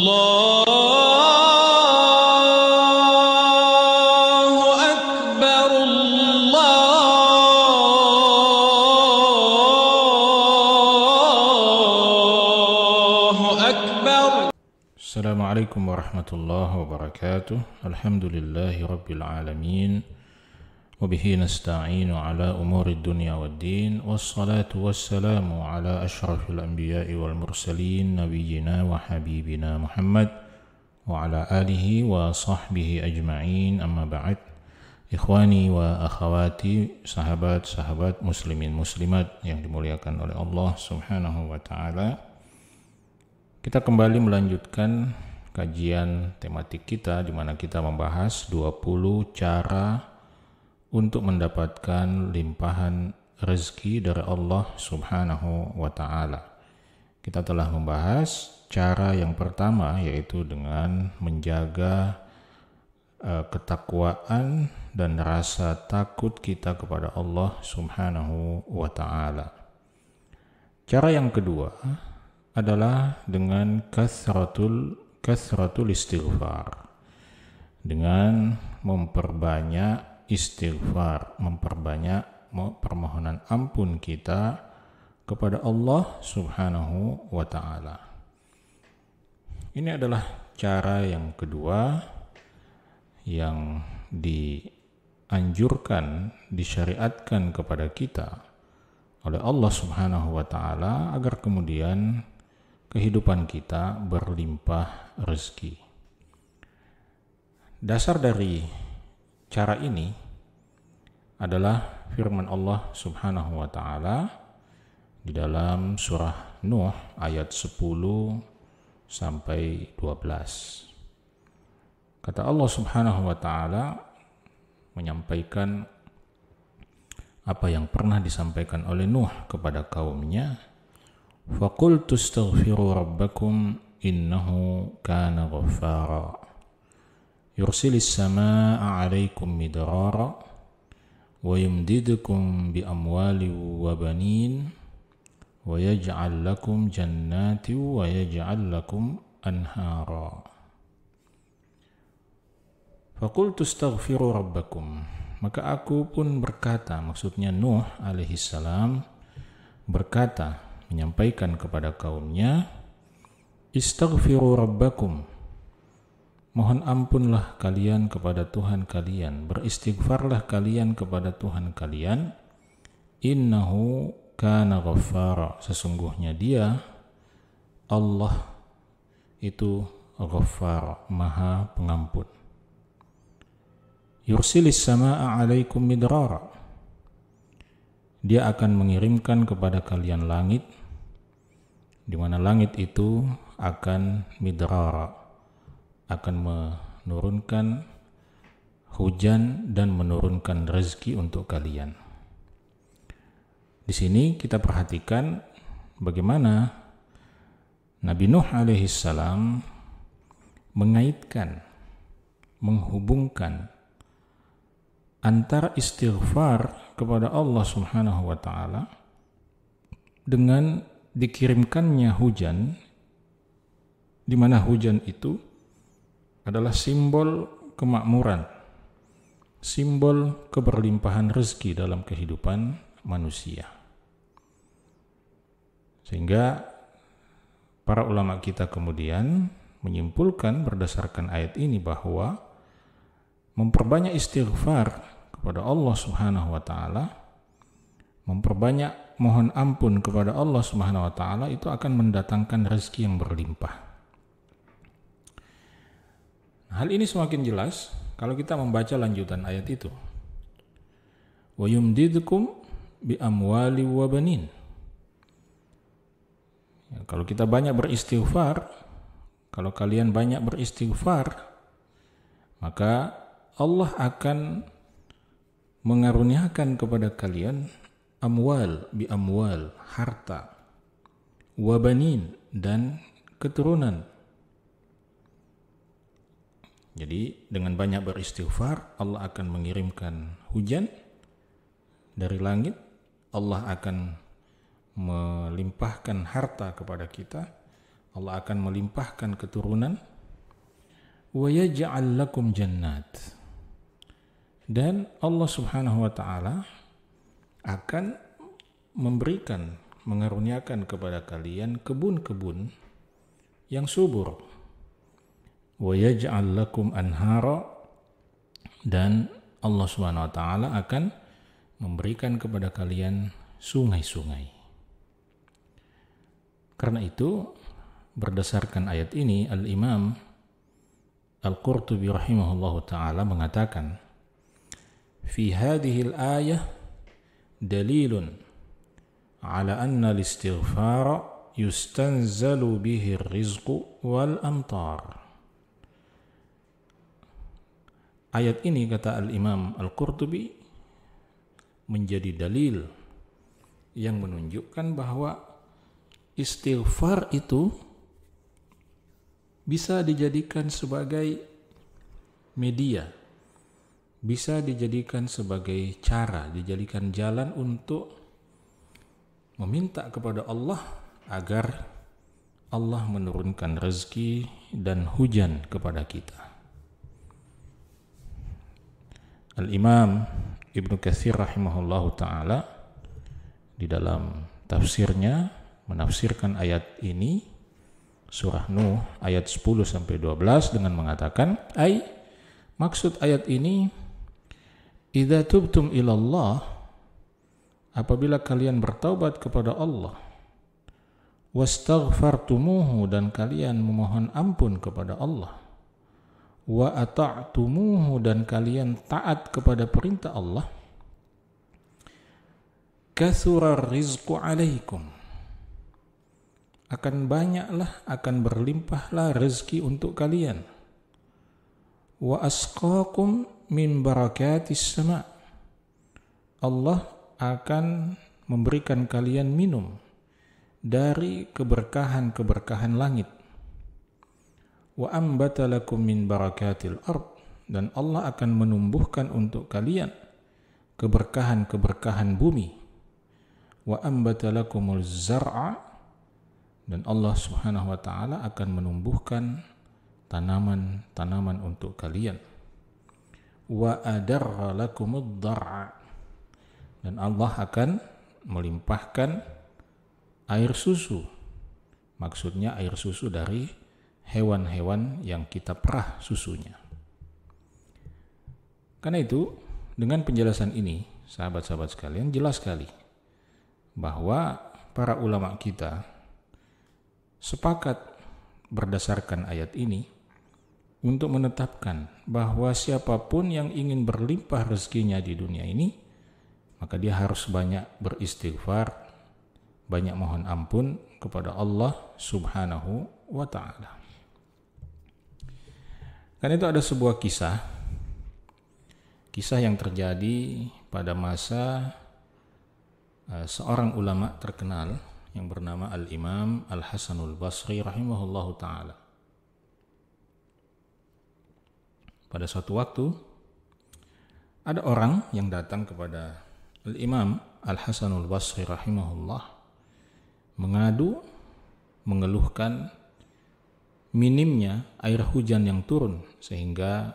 أكبر الله أكبر. السلام عليكم ورحمة الله وبركاته. الحمد لله رب العالمين وبه نستعين على أمور الدنيا والدين، والصلاة والسلام على أشرف الأنبياء والمرسلين نبينا وحبيبنا محمد وعلى آله وصحبه أجمعين. أما بعد، ikhwani wa akhawati, sahabat-sahabat muslimin muslimat yang dimuliakan oleh Allah Subhanahu wa taala. Kita kembali melanjutkan kajian tematik kita di mana kita membahas 20 cara untuk mendapatkan limpahan rezeki dari Allah Subhanahu wa taala. Kita telah membahas cara yang pertama, yaitu dengan menjaga ketakwaan dan rasa takut kita kepada Allah Subhanahu wa taala. Cara yang kedua adalah dengan kasratul istighfar, dengan memperbanyak istighfar, memperbanyak permohonan ampun kita kepada Allah Subhanahu wa taala. Ini adalah cara yang kedua yang dianjurkan, disyariatkan kepada kita oleh Allah Subhanahu wa taala agar kemudian kehidupan kita berlimpah rezeki. Dasar dari cara ini adalah firman Allah Subhanahu wa taala di dalam surah Nuh ayat 10 sampai 12. Kata Allah Subhanahu wa taala menyampaikan apa yang pernah disampaikan oleh Nuh kepada kaumnya. Faqultu astaghfiru rabbakum innahu kana ghaffara yursilis samaa'a 'alaikum midrara wa yumdidukum bi amwali wa banin wa yaj'al lakum jannati wa yaj'al lakum anhara. Faqultu astaghfiru rabbakum, maka aku pun berkata, maksudnya Nuh alaihi salam berkata, menyampaikan kepada kaumnya, istaghfiru rabbakum, mohon ampunlah kalian kepada Tuhan kalian, beristighfarlah kalian kepada Tuhan kalian. Innahu kana ghaffara, sesungguhnya Dia Allah itu ghaffar, maha pengampun. Yursilis samaa'a 'alaikum midrara, Dia akan mengirimkan kepada kalian langit, di mana langit itu akan midrara, akan menurunkan hujan dan menurunkan rezeki untuk kalian. Di sini kita perhatikan bagaimana Nabi Nuh alaihi salam mengaitkan, menghubungkan antara istighfar kepada Allah Subhanahu wa taala dengan dikirimkannya hujan, di mana hujan itu adalah simbol kemakmuran, simbol keberlimpahan rezeki dalam kehidupan manusia. Sehingga para ulama kita kemudian menyimpulkan berdasarkan ayat ini bahwa memperbanyak istighfar kepada Allah Subhanahu wa taala, memperbanyak mohon ampun kepada Allah Subhanahu wa taala itu akan mendatangkan rezeki yang berlimpah. Hal ini semakin jelas kalau kita membaca lanjutan ayat itu. Wa yumdidukum bi amwali wa banin. Ya, kalau kita banyak beristighfar, kalau kalian banyak beristighfar, maka Allah akan mengaruniakan kepada kalian amwal bi amwal, harta, wa banin, dan keturunan. Jadi dengan banyak beristighfar, Allah akan mengirimkan hujan dari langit, Allah akan melimpahkan harta kepada kita, Allah akan melimpahkan keturunan. Wa yaj'al lakum jannat. Dan Allah Subhanahu wa taala akan memberikan, mengaruniakan kepada kalian kebun-kebun yang subur. Wa yaj'al lakum anhara, dan Allah Subhanahu wa taala akan memberikan kepada kalian sungai-sungai. Karena itu, berdasarkan ayat ini, Al-Imam Al-Qurtubi rahimahullahu taala mengatakan, "Fi hadhihi al-ayah dalilun ala anna al-istighfara yustanzalu bihi ar-rizqu wal amtar." Ayat ini, kata Al-Imam Al-Qurtubi, menjadi dalil yang menunjukkan bahwa istighfar itu bisa dijadikan sebagai media, bisa dijadikan sebagai cara, dijadikan jalan untuk meminta kepada Allah agar Allah menurunkan rezeki dan hujan kepada kita. Al-Imam Ibnu Katsir rahimahullahu ta'ala di dalam tafsirnya menafsirkan ayat ini, surah Nuh ayat 10-12 dengan mengatakan, maksud ayat ini, idza tubtum ilallah, apabila kalian bertaubat kepada Allah, wastaghfartumuhu, dan kalian memohon ampun kepada Allah, wa ata'tumuhu, dan kalian taat kepada perintah Allah, kathurar rizqu alaikum, akan banyaklah, akan berlimpahlah rezeki untuk kalian, wa asqakum min barakatis sama, Allah akan memberikan kalian minum dari keberkahan-keberkahan langit, wa ambata lakum min barakatil ard, dan Allah akan menumbuhkan untuk kalian keberkahan-keberkahan bumi, wa ambata lakumul zar'a, dan Allah Subhanahu wa taala akan menumbuhkan tanaman-tanaman untuk kalian, wa adarra lakumud dar'a, dan Allah akan melimpahkan air susu, maksudnya air susu dari hewan-hewan yang kita perah susunya. Karena itu, dengan penjelasan ini, sahabat-sahabat sekalian, jelas sekali bahwa para ulama kita sepakat berdasarkan ayat ini untuk menetapkan bahwa siapapun yang ingin berlimpah rezekinya di dunia ini, maka dia harus banyak beristighfar, banyak mohon ampun kepada Allah Subhanahu wa ta'ala. Karena itu ada sebuah kisah yang terjadi pada masa seorang ulama terkenal yang bernama Al-Imam Al-Hasanul Basri rahimahullahu ta'ala. Pada suatu waktu ada orang yang datang kepada Al-Imam Al-Hasanul Basri rahimahullah mengadu, mengeluhkan minimnya air hujan yang turun sehingga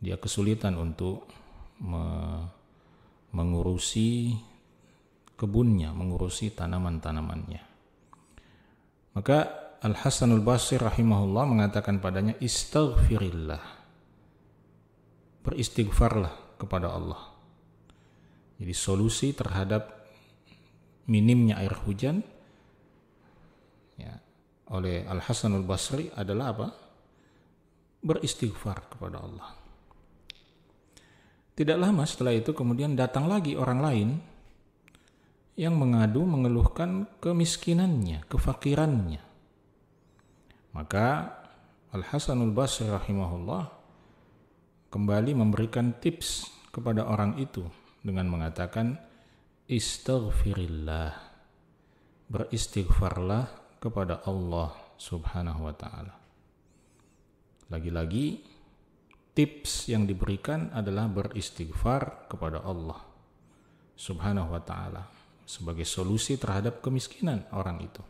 dia kesulitan untuk mengurusi kebunnya, mengurusi tanaman-tanamannya. Maka Al-Hasanul Basri rahimahullah mengatakan padanya, istaghfirillah, beristighfarlah kepada Allah. Jadi solusi terhadap minimnya air hujan ya, oleh Al-Hasanul Basri adalah apa? Beristighfar kepada Allah. Tidak lama setelah itu kemudian datang lagi orang lain yang mengadu, mengeluhkan kemiskinannya, kefakirannya. Maka Al-Hasanul Basri rahimahullah kembali memberikan tips kepada orang itu dengan mengatakan, istaghfirillah, beristighfarlah kepada Allah Subhanahu wa ta'ala. Lagi-lagi tips yang diberikan adalah beristighfar kepada Allah Subhanahu wa ta'ala sebagai solusi terhadap kemiskinan orang itu.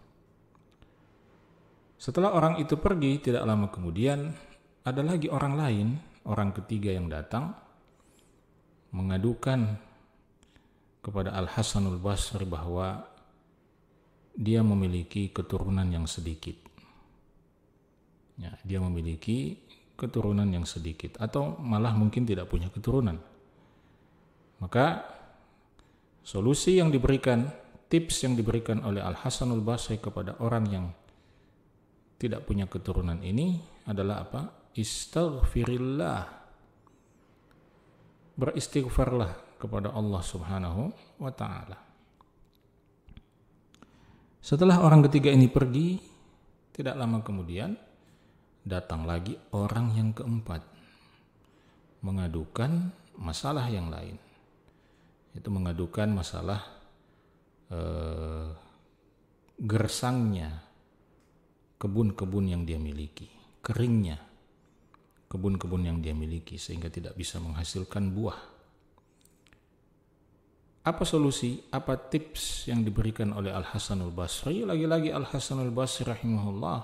Setelah orang itu pergi, tidak lama kemudian ada lagi orang lain, orang ketiga yang datang mengadukan kepada Al-Hasanul Basri bahwa dia memiliki keturunan yang sedikit. Ya, dia memiliki keturunan yang sedikit atau malah mungkin tidak punya keturunan. Maka solusi yang diberikan, tips yang diberikan oleh Al-Hasanul Basri kepada orang yang tidak punya keturunan ini adalah apa? Istaghfirillah. Beristighfarlah kepada Allah Subhanahu wa ta'ala. Setelah orang ketiga ini pergi, tidak lama kemudian datang lagi orang yang keempat mengadukan masalah yang lain. Itu mengadukan masalah gersangnya kebun-kebun yang dia miliki, keringnya kebun-kebun yang dia miliki sehingga tidak bisa menghasilkan buah. Apa solusi, apa tips yang diberikan oleh Al-Hasanul Basri? Lagi-lagi Al-Hasanul Basri rahimahullah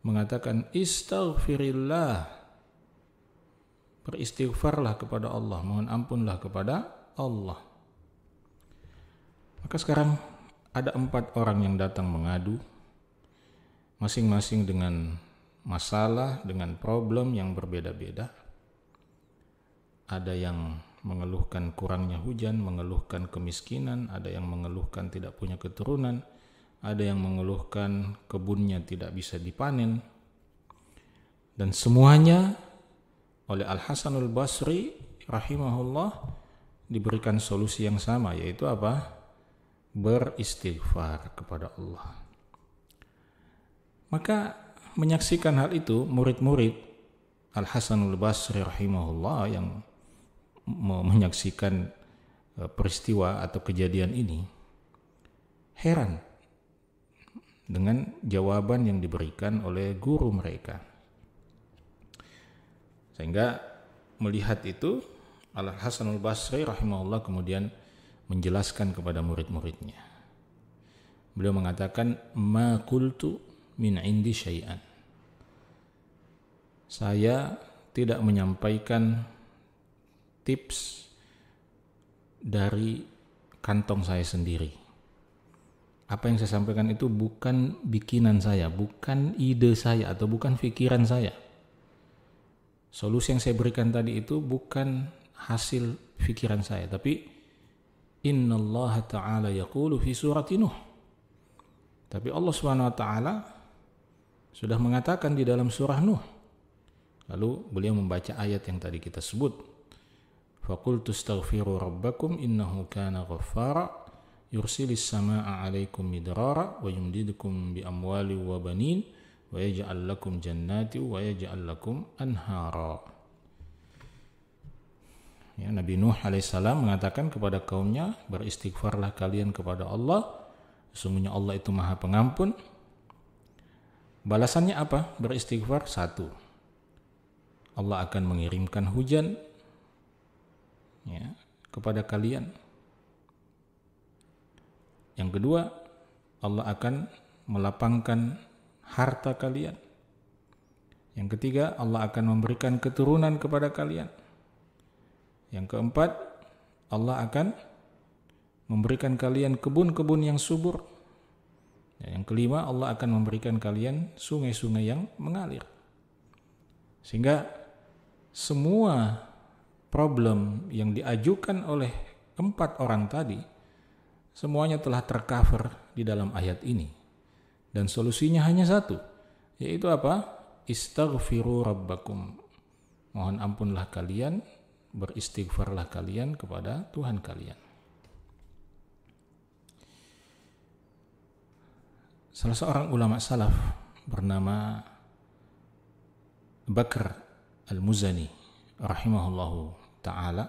mengatakan istaghfirillah, beristighfarlah kepada Allah, mohon ampunlah kepada Allah. Maka sekarang ada 4 orang yang datang mengadu, masing-masing dengan masalah, dengan problem yang berbeda-beda. Ada yang mengeluhkan kurangnya hujan, mengeluhkan kemiskinan, ada yang mengeluhkan tidak punya keturunan, ada yang mengeluhkan kebunnya tidak bisa dipanen. Dan semuanya oleh Al-Hasanul Basri rahimahullah diberikan solusi yang sama, yaitu apa? Beristighfar kepada Allah. Maka menyaksikan hal itu murid-murid Al-Hasanul Basri rahimahullah yang menyaksikan peristiwa atau kejadian ini heran dengan jawaban yang diberikan oleh guru mereka. Sehingga melihat itu Al-Hasanul Basri rahimahullah kemudian menjelaskan kepada murid-muridnya. Beliau mengatakan, ma qultu min indi syai'an. Saya tidak menyampaikan tips dari kantong saya sendiri. Apa yang saya sampaikan itu bukan bikinan saya, bukan ide saya atau bukan pikiran saya. Solusi yang saya berikan tadi itu bukan hasil pikiran saya, tapi innallaha ta'ala yaqulu fi surati Nuh. Tapi Allah Subhanahu wa ta'ala sudah mengatakan di dalam surah Nuh. Lalu beliau membaca ayat yang tadi kita sebut. Faqultu astaghfiru rabbakum innahu kana ghaffara yursilis samaa'a 'alaikum midrara wa yumdidukum bi amwali wa banin wa yaj'al lakum jannati wa yaj'al lakum anhara. Ya, Nabi Nuh alaihissalam mengatakan kepada kaumnya, beristighfarlah kalian kepada Allah, sesungguhnya Allah itu Maha Pengampun. Balasannya apa? Beristighfar. 1, Allah akan mengirimkan hujan ya, kepada kalian. Yang kedua, Allah akan melapangkan harta kalian. Yang ketiga, Allah akan memberikan keturunan kepada kalian. Yang keempat, Allah akan memberikan kalian kebun-kebun yang subur. Yang kelima, Allah akan memberikan kalian sungai-sungai yang mengalir. Sehingga semua problem yang diajukan oleh 4 orang tadi semuanya telah tercover di dalam ayat ini. Dan solusinya hanya 1, yaitu apa? Istaghfiru rabbakum. Mohon ampunlah kalian, beristighfarlah kalian kepada Tuhan kalian. Salah seorang ulama salaf bernama Bakr Al-Muzani rahimahullahu ta'ala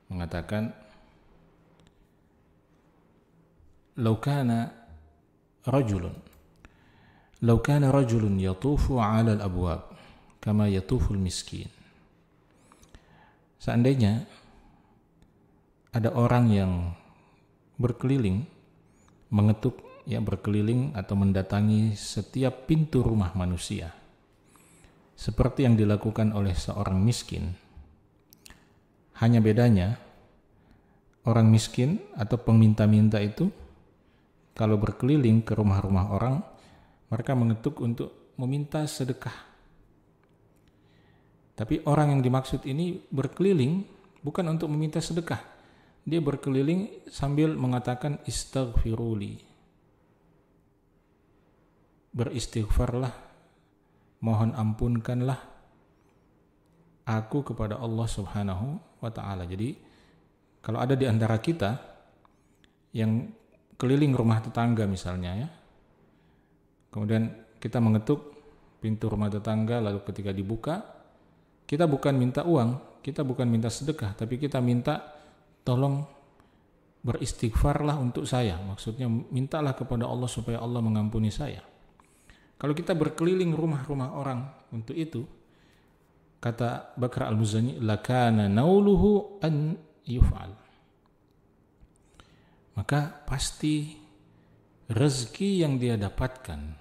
mengatakan, law kana rajulun yatufu 'ala al-abwab kama yatufu al-miskin. Seandainya ada orang yang berkeliling mengetuk ya berkeliling atau mendatangi setiap pintu rumah manusia. Seperti yang dilakukan oleh seorang miskin. Hanya bedanya, orang miskin atau peminta-minta itu kalau berkeliling ke rumah-rumah orang, mereka mengetuk untuk meminta sedekah. Tapi orang yang dimaksud ini berkeliling bukan untuk meminta sedekah. Dia berkeliling sambil mengatakan istaghfiruli. Beristighfarlah, mohon ampunkanlah aku kepada Allah Subhanahu wa ta'ala. Jadi kalau ada di antara kita yang keliling rumah tetangga misalnya ya, kemudian kita mengetuk pintu rumah tetangga, lalu ketika dibuka, kita bukan minta uang, kita bukan minta sedekah, tapi kita minta tolong beristighfarlah untuk saya. Maksudnya mintalah kepada Allah supaya Allah mengampuni saya. Kalau kita berkeliling rumah-rumah orang untuk itu, kata Bakr al-Muzani, lakana nauluhu an yuf'al. Maka pasti rezeki yang dia dapatkan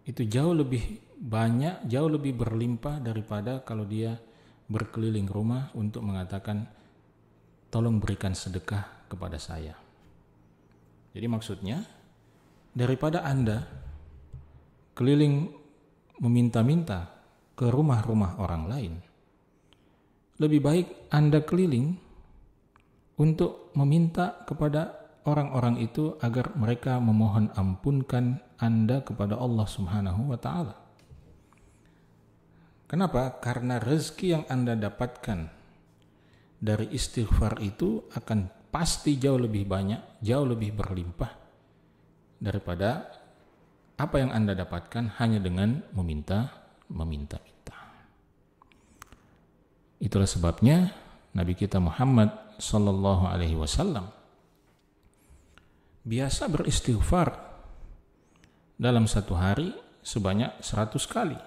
itu jauh lebih banyak, jauh lebih berlimpah daripada kalau dia berkeliling rumah untuk mengatakan tolong berikan sedekah kepada saya. Jadi maksudnya, daripada Anda keliling meminta-minta ke rumah-rumah orang lain, lebih baik Anda keliling untuk meminta kepada orang-orang itu agar mereka memohon ampunkan Anda kepada Allah Subhanahu wa ta'ala. Kenapa? Karena rezeki yang Anda dapatkan dari istighfar itu akan pasti jauh lebih banyak, jauh lebih berlimpah daripada apa yang Anda dapatkan hanya dengan meminta-minta. Itulah sebabnya Nabi kita Muhammad sallallahu alaihi wasallam biasa beristighfar dalam satu hari sebanyak 100 kali.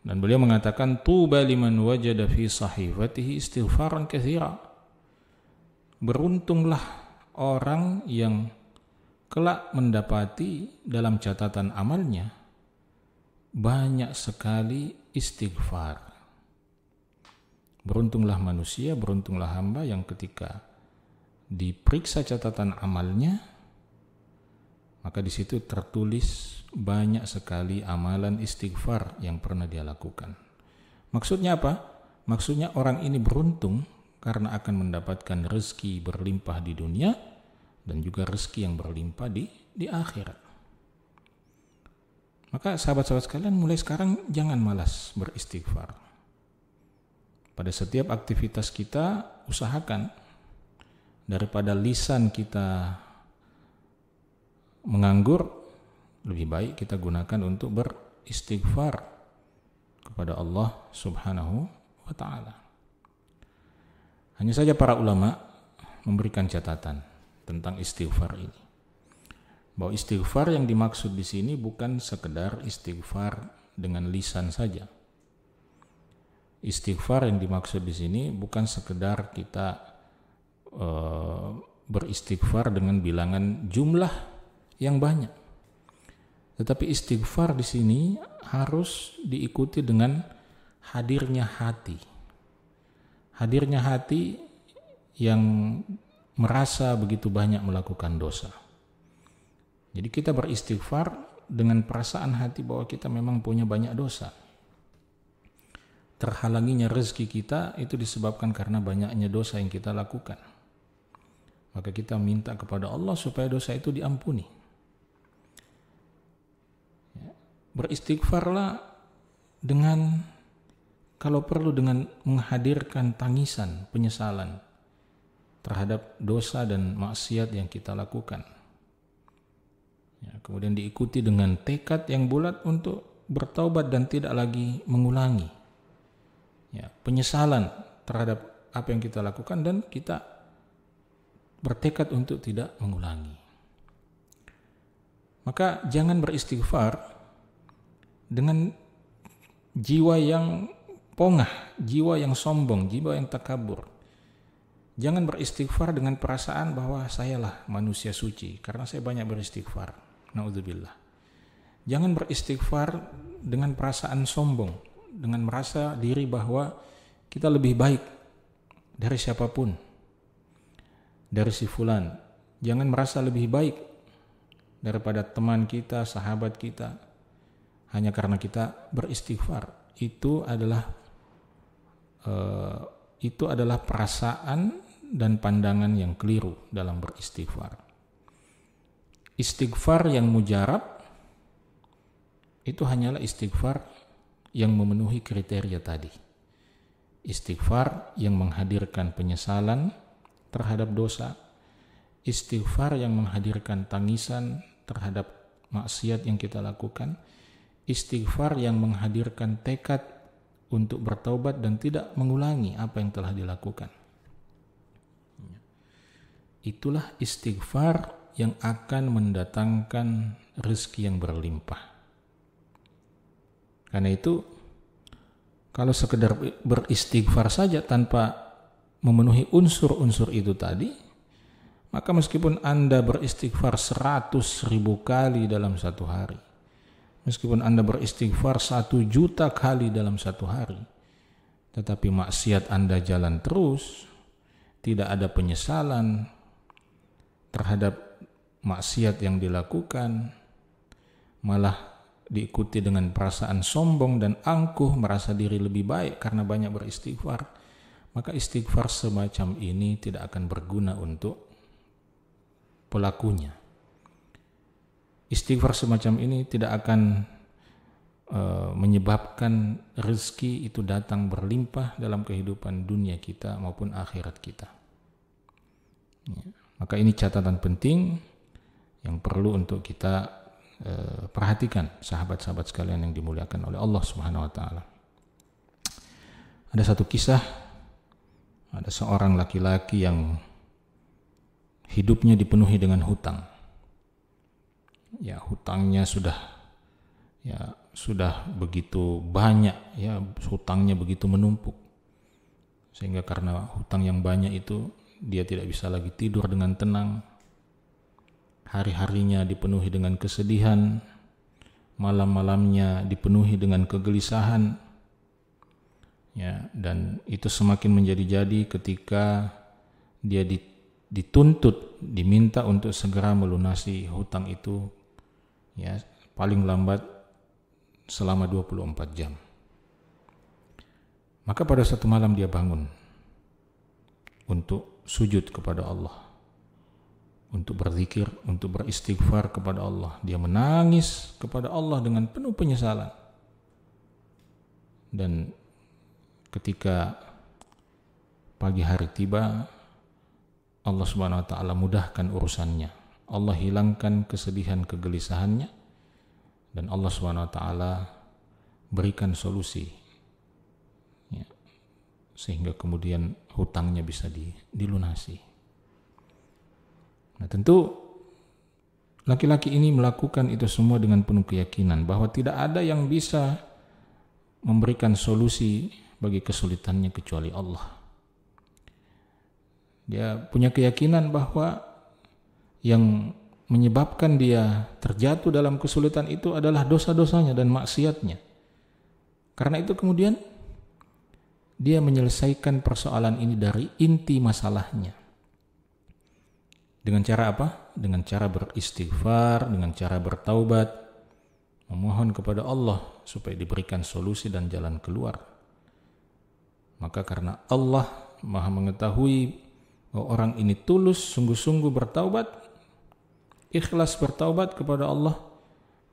Dan beliau mengatakan, tuba liman wajada fi sahifatihi istighfaran katsira. Beruntunglah orang yang kelak mendapati dalam catatan amalnya banyak sekali istighfar. Beruntunglah manusia, beruntunglah hamba yang ketika diperiksa catatan amalnya, maka di situ tertulis banyak sekali amalan istighfar yang pernah dia lakukan. Maksudnya apa? Maksudnya orang ini beruntung karena akan mendapatkan rezeki berlimpah di dunia dan juga rezeki yang berlimpah di akhirat. Maka sahabat-sahabat sekalian, mulai sekarang jangan malas beristighfar. Pada setiap aktivitas kita usahakan daripada lisan kita menganggur, lebih baik kita gunakan untuk beristighfar kepada Allah Subhanahu wa ta'ala. Hanya saja para ulama memberikan catatan tentang istighfar ini, bahwa istighfar yang dimaksud di sini bukan sekedar istighfar dengan lisan saja. Istighfar yang dimaksud di sini bukan sekedar kita beristighfar dengan bilangan jumlah yang banyak, tetapi istighfar di sini harus diikuti dengan hadirnya hati. Hadirnya hati yang merasa begitu banyak melakukan dosa. Jadi kita beristighfar dengan perasaan hati bahwa kita memang punya banyak dosa. Terhalanginya rezeki kita itu disebabkan karena banyaknya dosa yang kita lakukan. Maka kita minta kepada Allah supaya dosa itu diampuni. Beristighfarlah dengan, kalau perlu dengan menghadirkan tangisan, penyesalan terhadap dosa dan maksiat yang kita lakukan. Kemudian diikuti dengan tekad yang bulat untuk bertaubat dan tidak lagi mengulangi. Penyesalan terhadap apa yang kita lakukan dan kita bertekad untuk tidak mengulangi. Maka jangan beristighfar dengan jiwa yang pongah, jiwa yang sombong, jiwa yang takabur. Jangan beristighfar dengan perasaan bahwa sayalah manusia suci karena saya banyak beristighfar. Naudzubillah. Jangan beristighfar dengan perasaan sombong, dengan merasa diri bahwa kita lebih baik dari siapapun, dari si fulan. Jangan merasa lebih baik daripada teman kita, sahabat kita, hanya karena kita beristighfar. Itu adalah perasaan dan pandangan yang keliru dalam beristighfar. Istighfar yang mujarab itu hanyalah istighfar yang memenuhi kriteria tadi. Istighfar yang menghadirkan penyesalan terhadap dosa, istighfar yang menghadirkan tangisan terhadap maksiat yang kita lakukan, istighfar yang menghadirkan tekad untuk bertaubat dan tidak mengulangi apa yang telah dilakukan. Itulah istighfar yang akan mendatangkan rezeki yang berlimpah. Karena itu, kalau sekedar beristighfar saja tanpa memenuhi unsur-unsur itu tadi, maka meskipun Anda beristighfar 100.000 kali dalam satu hari, meskipun Anda beristighfar 1.000.000 kali dalam satu hari, tetapi maksiat Anda jalan terus, tidak ada penyesalan terhadap maksiat yang dilakukan, malah diikuti dengan perasaan sombong dan angkuh, merasa diri lebih baik karena banyak beristighfar, maka istighfar semacam ini tidak akan berguna untuk pelakunya. Istighfar semacam ini tidak akan menyebabkan rezeki itu datang berlimpah dalam kehidupan dunia kita maupun akhirat kita. Ya. Maka ini catatan penting yang perlu untuk kita perhatikan, sahabat-sahabat sekalian yang dimuliakan oleh Allah Subhanahu wa taala. Ada satu kisah, ada seorang laki-laki yang hidupnya dipenuhi dengan hutang. Ya, hutangnya sudah begitu banyak, ya, hutangnya begitu menumpuk. Sehingga karena hutang yang banyak itu dia tidak bisa lagi tidur dengan tenang. Hari-harinya dipenuhi dengan kesedihan, malam-malamnya dipenuhi dengan kegelisahan. Ya, dan itu semakin menjadi-jadi ketika dia dituntut, diminta untuk segera melunasi hutang itu, ya, paling lambat selama 24 jam. Maka pada satu malam dia bangun untuk sujud kepada Allah, untuk berzikir, untuk beristighfar kepada Allah. Dia menangis kepada Allah dengan penuh penyesalan. Dan ketika pagi hari tiba, Allah Subhanahu wa taala mudahkan urusannya. Allah hilangkan kesedihan, kegelisahannya, dan Allah Subhanahu wa taala berikan solusi, ya, sehingga kemudian hutangnya bisa dilunasi. Nah, tentu laki-laki ini melakukan itu semua dengan penuh keyakinan bahwa tidak ada yang bisa memberikan solusi bagi kesulitannya kecuali Allah. Dia punya keyakinan bahwa yang menyebabkan dia terjatuh dalam kesulitan itu adalah dosa-dosanya dan maksiatnya. Karena itu kemudian dia menyelesaikan persoalan ini dari inti masalahnya. Dengan cara apa? Dengan cara beristighfar, dengan cara bertaubat, memohon kepada Allah supaya diberikan solusi dan jalan keluar. Maka karena Allah Maha mengetahui bahwa orang ini tulus, sungguh-sungguh bertaubat, ikhlas bertaubat kepada Allah,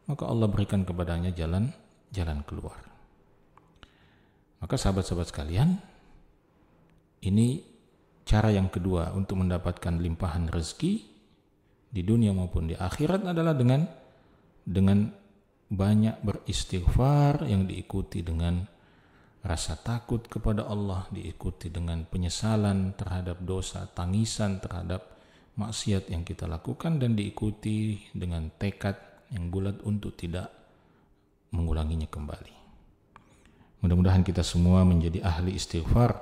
maka Allah berikan kepadanya jalan keluar. Maka sahabat-sahabat sekalian, ini cara yang kedua untuk mendapatkan limpahan rezeki di dunia maupun di akhirat adalah dengan banyak beristighfar yang diikuti dengan rasa takut kepada Allah, diikuti dengan penyesalan terhadap dosa, tangisan terhadap maksiat yang kita lakukan, dan diikuti dengan tekad yang bulat untuk tidak mengulanginya kembali. Mudah-mudahan kita semua menjadi ahli istighfar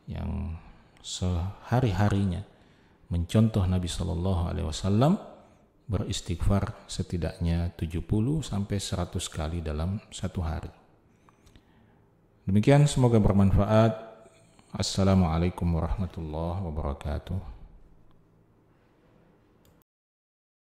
yang sehari-harinya mencontoh Nabi Shallallahu Alaihi Wasallam, beristighfar setidaknya 70 sampai 100 kali dalam satu hari. Demikian, semoga bermanfaat. Assalamualaikum warahmatullahi wabarakatuh.